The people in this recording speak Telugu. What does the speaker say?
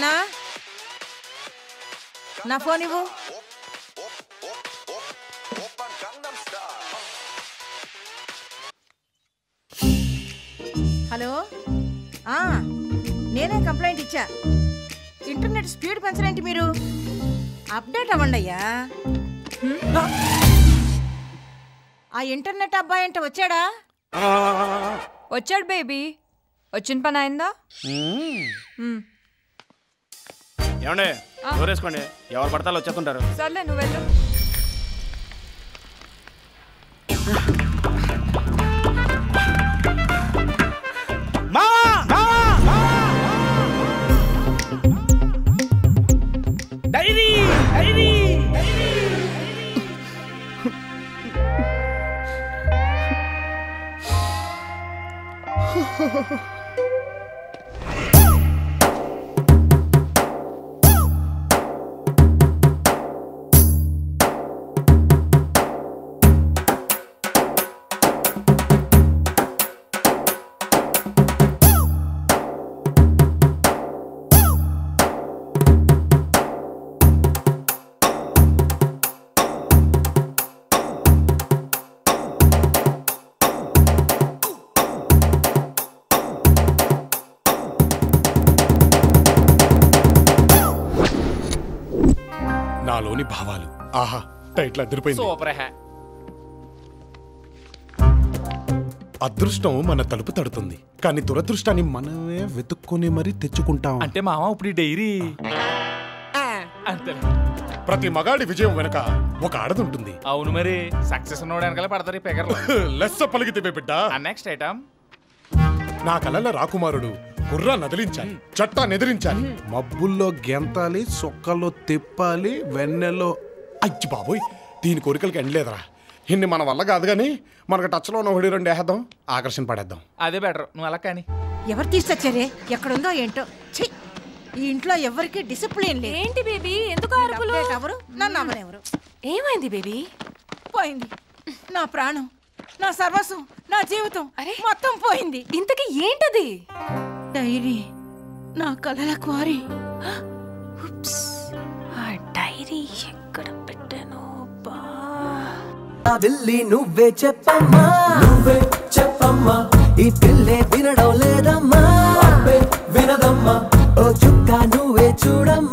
చిన్న నా ఫోన్ ఇవ్వు. హలో, నేనే కంప్లైంట్ ఇచ్చా. ఇంటర్నెట్ స్పీడ్ పెంచలేంటి మీరు? అప్డేట్ అవ్వండి అయ్యా. ఆ ఇంటర్నెట్ అబ్బాయి అంటే వచ్చాడా? వచ్చాడు బేబీ. వచ్చిన పని అయిందా? ఏమండే దూరేసుకోండి, ఎవరు పడతాలో వచ్చేస్తుంటారు. సర్లే నువ్వు వెళ్ళు. డైరీ డైరీ నాలోని భావాలు. ఆహా, టైటిల్ అదిరిపోయింది. సూపర్ హే. అదృష్టం మన తలుపు తడుతుంది, కానీ దురదృష్టాన్ని మనమే వెతుక్కుని మరీ తెచ్చుకుంటాం. అంటే మామ ఇప్పుడు ఈ డైరీ అంతే. ప్రతి మగాడి విజయం వెనక ఒక ఆడదుంటుంది. అవును మరి, సక్సెస్ ఉన్నోడు వెనకాల పడతారు ఈ పెగర్లు. లెస్స పలికితే బిడ్డ. Next item. నా కలల రాకుమారుడు కుర్రా నదిలించాలి, చట్టా నెదిరించాలి, మబ్బుల్లో గెంతాలి, సొక్కల్లో తిప్పాలి, వెన్నెల్లో. అయ్యి బాబోయ్, దీని కోరికలకి ఎండలేదురా. ఇన్ని మన వల్ల కాదు గాని మనకు టచ్లో ఉన్న ఒకటి రెండు వేద్దాం, ఆకర్షణ పడేద్దాం. అదే బెటర్, నువ్వు అలా కానీ. ఎవరు తీసుకొచ్చారే? ఎక్కడుందో ఏంటో. ఛీ, ఈ ఇంట్లో ఎవరికి డిసిప్లిన్ లేదు. ఏంటి బేబీ, ఎందుకు అరుపులు? ఎవరు నన్ను అమ్మనెవరు? ఏమైంది బేబీ? పోయింది నా ప్రాణం, నా సర్వస్వం, నా జీవితం. అరే, మొత్తం పోయింది. ఇంతకీ ఏంటది? డైరీ, నా కలల క్వారీ. ఆ డైరీ ఎక్కడ పెట్టాను? వెళ్ళి నువ్వే చెప్పమ్మా, నువ్వే చెప్పమ్మా, ఈ పిల్లే వినడం లేదమ్మా, వినదమ్మా, ఓ చుక్క నువ్వే చూడమ్మా.